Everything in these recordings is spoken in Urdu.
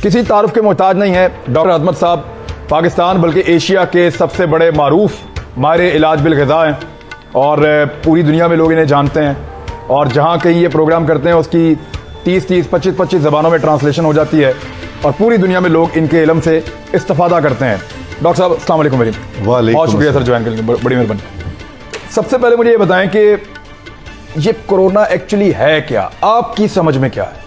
کسی تعارف کے محتاج نہیں ہے ڈاکٹر عظمت صاحب پاکستان بلکہ ایشیا کے سب سے بڑے معروف ماہر علاج بالغذا ہیں اور پوری دنیا میں لوگ انہیں جانتے ہیں اور جہاں کہیں یہ پروگرام کرتے ہیں اس کی 30-25 زبانوں میں ٹرانسلیشن ہو جاتی ہے اور پوری دنیا میں لوگ ان کے علم سے استفادہ کرتے ہیں. ڈاکٹر صاحب السلام علیکم. بہت شکریہ سر جوائن کرنے کی, بڑی مہربانی. سب سے پہلے مجھے یہ بتائیں کہ یہ کورونا ایکچولی ہے کیا, آپ کی سمجھ میں کیا ہے؟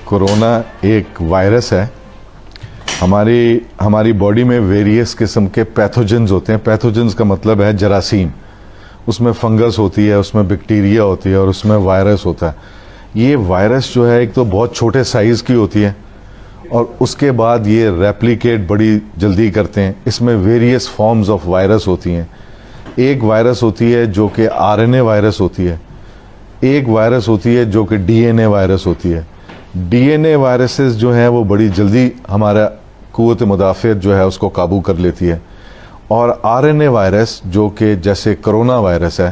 کورونا ایک وائرس ہے. ہماری باڈی میں ویریس قسم کے پیتھوجنز ہوتے ہیں. پیتھوجنز کا مطلب ہے جراثیم. اس میں فنگس ہوتی ہے, اس میں بیکٹیریا ہوتی ہے اور اس میں وائرس ہوتا ہے. یہ وائرس جو ہے ایک تو بہت چھوٹے سائز کی ہوتی ہے اور اس کے بعد یہ ریپلیکیٹ بڑی جلدی کرتے ہیں. اس میں ویریس فارمز آف وائرس ہوتی ہیں. ایک وائرس ہوتی ہے جو کہ RNA وائرس ہوتی ہے, ایک وائرس ہوتی ہے جو کہ DNA وائرس ہوتی ہے. DNA وائرسز جو ہیں وہ بڑی جلدی ہمارا قوت مدافعت جو ہے اس کو قابو کر لیتی ہے. اور RNA وائرس جو کہ جیسے کرونا وائرس ہے,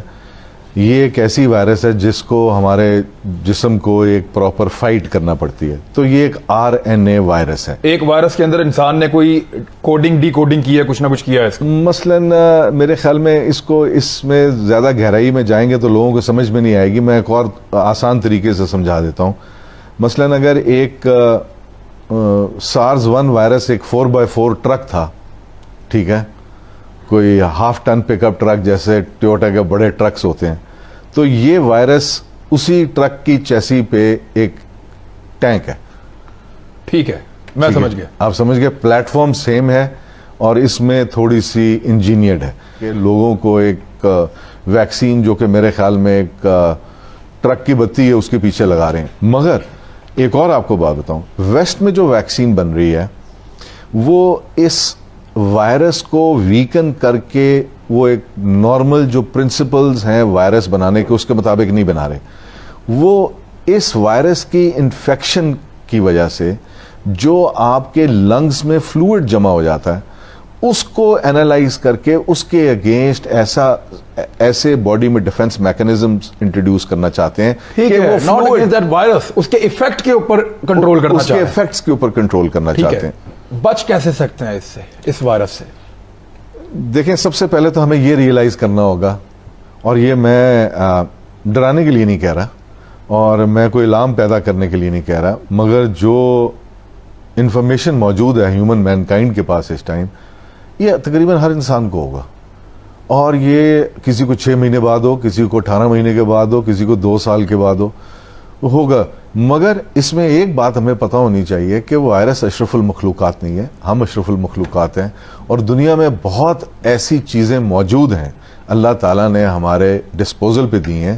یہ ایک ایسی وائرس ہے جس کو ہمارے جسم کو ایک پراپر فائٹ کرنا پڑتی ہے. تو یہ ایک RNA وائرس ہے. ایک وائرس کے اندر انسان نے کوئی کوڈنگ ڈی کوڈنگ کی ہے, کچھ نہ کچھ کیا ہے اس کا. مثلاً میرے خیال میں اس میں زیادہ گہرائی میں جائیں گے تو لوگوں کو سمجھ میں نہیں آئے گی. میں ایک اور آسان طریقے سے سمجھا دیتا ہوں. مثلاً اگر ایک SARS-1 وائرس ایک 4x4 ٹرک تھا, ٹھیک ہے, کوئی ½ ٹن پک اپ ٹرک جیسے ٹویوٹا کے بڑے ٹرکس ہوتے ہیں, تو یہ وائرس اسی ٹرک کی چیسی پہ ایک ٹینک ہے. ٹھیک ہے, میں سمجھ گیا. آپ سمجھ گئے. پلیٹ فارم سیم ہے اور اس میں تھوڑی سی انجینئرڈ ہے کہ لوگوں کو ایک ویکسین جو کہ میرے خیال میں ایک ٹرک کی بتی ہے اس کے پیچھے لگا رہے ہیں. مگر ایک اور آپ کو بات بتاؤں, ویسٹ میں جو ویکسین بن رہی ہے وہ اس وائرس کو ویکن کر کے وہ ایک نارمل جو پرنسپلز ہیں وائرس بنانے کے اس کے مطابق نہیں بنا رہے. وہ اس وائرس کی انفیکشن کی وجہ سے جو آپ کے لنگز میں فلوئڈ جمع ہو جاتا ہے اس کو اینالائز کر کے اس کے اگینسٹ ایسے باڈی میں ڈیفنس میکنزمز انٹروڈیوس کرنا چاہتے ہیں کہ وہ ناٹ اگینسٹ دیٹ وائرس, اس کے ایفیکٹ کے اوپر کنٹرول کرنا چاہتے ہیں. اس کے ایفیکٹس کے اوپر کنٹرول کرنا چاہتے ہیں. بچ کیسے سکتے ہیں اس سے, اس وائرس سے؟ دیکھیں, سب سے پہلے تو ہمیں یہ ریئلائز کرنا ہوگا, اور یہ میں ڈرانے کے لیے نہیں کہہ رہا اور میں کوئی الارم پیدا کرنے کے لیے نہیں کہہ رہا, مگر جو انفارمیشن موجود ہے ہیومن مین کائنڈ کے پاس اس ٹائم, یہ تقریباً ہر انسان کو ہوگا. اور یہ کسی کو 6 مہینے بعد ہو, کسی کو 18 مہینے کے بعد ہو, کسی کو 2 سال کے بعد ہوگا. مگر اس میں ایک بات ہمیں پتہ ہونی چاہیے کہ وہ وائرس اشرف المخلوقات نہیں ہے, ہم اشرف المخلوقات ہیں. اور دنیا میں بہت ایسی چیزیں موجود ہیں اللہ تعالیٰ نے ہمارے ڈسپوزل پہ دی ہیں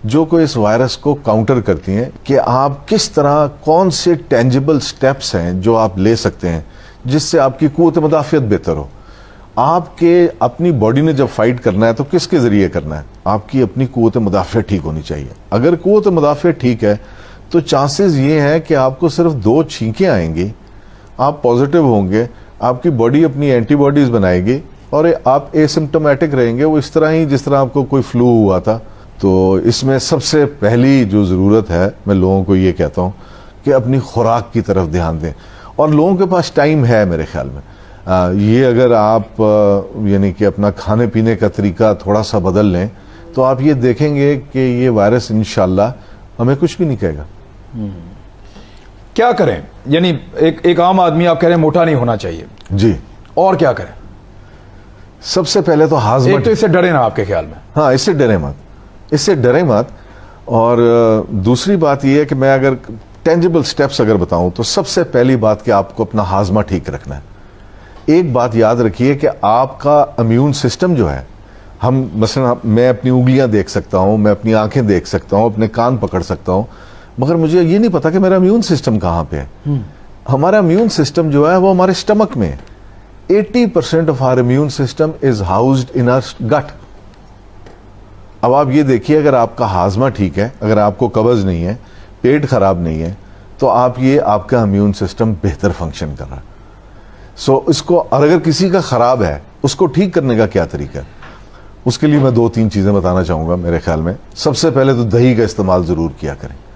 جو کہ اس وائرس کو کاؤنٹر کرتی ہیں کہ آپ کس طرح, کون سے ٹینجیبل سٹیپس ہیں جو آپ لے سکتے ہیں جس سے آپ کی قوت مدافعت بہتر ہو. آپ کے اپنی باڈی نے جب فائٹ کرنا ہے تو کس کے ذریعے کرنا ہے؟ آپ کی اپنی قوت مدافعت ٹھیک ہونی چاہیے. اگر قوت مدافعت ٹھیک ہے تو چانسز یہ ہیں کہ آپ کو صرف 2 چھینکیں آئیں گی, آپ پازیٹیو ہوں گے, آپ کی باڈی اپنی اینٹی باڈیز بنائے گی اور آپ اے سمپٹومیٹک رہیں گے, وہ اس طرح ہی جس طرح آپ کو کوئی فلو ہوا تھا. تو اس میں سب سے پہلی جو ضرورت ہے, میں لوگوں کو یہ کہتا ہوں کہ اپنی خوراک کی طرف دھیان دیں. اور لوگوں کے پاس ٹائم ہے میرے خیال میں. یہ اگر آپ یعنی کہ اپنا کھانے پینے کا طریقہ تھوڑا سا بدل لیں تو آپ یہ دیکھیں گے کہ یہ وائرس انشاءاللہ ہمیں کچھ بھی نہیں کہے گا. کیا کریں؟ یعنی ایک عام آدمی آپ کہہ رہے ہیں موٹا نہیں ہونا چاہیے جی, اور کیا کریں؟ سب سے پہلے تو ہاضمہ. ایک تو اس سے ڈرے نا آپ کے خیال میں. ہاں, اس سے ڈرے مت. اور دوسری بات یہ ہے کہ میں اگر ٹینجیبل سٹیپس اگر بتاؤں تو سب سے پہلی بات کہ آپ کو اپنا ہاضمہ ٹھیک رکھنا ہے. ایک بات یاد رکھیے کہ آپ کا امیون سسٹم جو ہے, ہم مثلا میں اپنی انگلیاں دیکھ سکتا ہوں, میں اپنی آنکھیں دیکھ سکتا ہوں, اپنے کان پکڑ سکتا ہوں, مگر مجھے یہ نہیں پتا کہ میرا امیون سسٹم کہاں پہ ہے. ہمارا امیون سسٹم جو ہے وہ ہمارے اسٹمک میں ہے. 80% of our immune system is housed in our gut. اب آپ یہ دیکھیے, اگر آپ کا ہاضمہ ٹھیک ہے, اگر آپ کو قبض نہیں ہے, پیٹ خراب نہیں ہے, تو آپ کا امیون سسٹم بہتر فنکشن کر رہا ہے. اس کو, اور اگر کسی کا خراب ہے اس کو ٹھیک کرنے کا کیا طریقہ ہے؟ اس کے لیے میں 2-3 چیزیں بتانا چاہوں گا. میرے خیال میں سب سے پہلے تو دہی کا استعمال ضرور کیا کریں.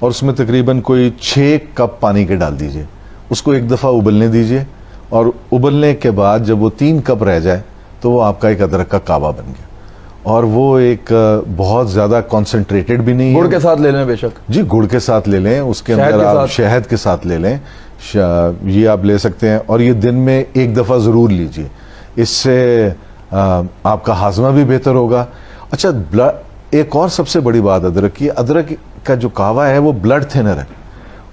اور اس میں تقریباً کوئی 6 کپ پانی کے ڈال دیجئے, اس کو ایک دفعہ ابلنے دیجئے, اور ابلنے کے بعد جب وہ 3 کپ رہ جائے تو وہ آپ کا ایک ادرک کا کعوہ بن گیا. اور وہ ایک بہت زیادہ کانسنٹریٹڈ بھی نہیں ہے. گڑ کے ساتھ لے لیں بے شک, جی گڑ کے ساتھ لے لیں, اس کے اندر آپ شہد کے ساتھ لے لیں, یہ آپ لے سکتے ہیں. اور یہ دن میں ایک دفعہ ضرور لیجئے, اس سے آپ کا ہاضمہ بھی بہتر ہوگا. اچھا ایک اور سب سے بڑی بات ادرک کی, ادرک کا جو کعوہ ہے وہ بلڈ تھنر ہے.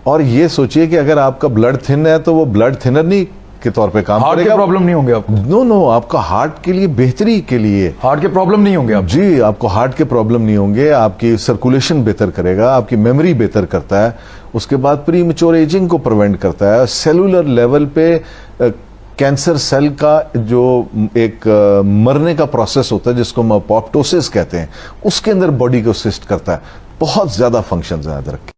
اور یہ سوچئے کہ اگر آپ کا بلڈ تھن ہے تو وہ بلڈ تھنر نہیں کے طور پہ کام ہارٹ کرے کے گا. پرابلم نہیں ہوں گے آپ, نو آپ کا ہارٹ کے لیے بہتری کے لیے, ہارٹ کے پرابلم نہیں ہوں گے آپ. جی آپ کو ہارٹ کے پرابلم نہیں ہوں گے, آپ کی سرکولیشن بہتر کرے گا, آپ کی میموری بہتر کرتا ہے, اس کے بعد پری میچور ایجنگ کو پریونٹ کرتا ہے. سیلولر لیول پہ کینسر سیل کا جو ایک مرنے کا پروسیس ہوتا ہے جس کو ہم اپوپٹوسس کہتے ہیں, اس کے اندر باڈی کو اسسٹ کرتا ہے. بہت زیادہ فنکشنز ہیں ادرک کے.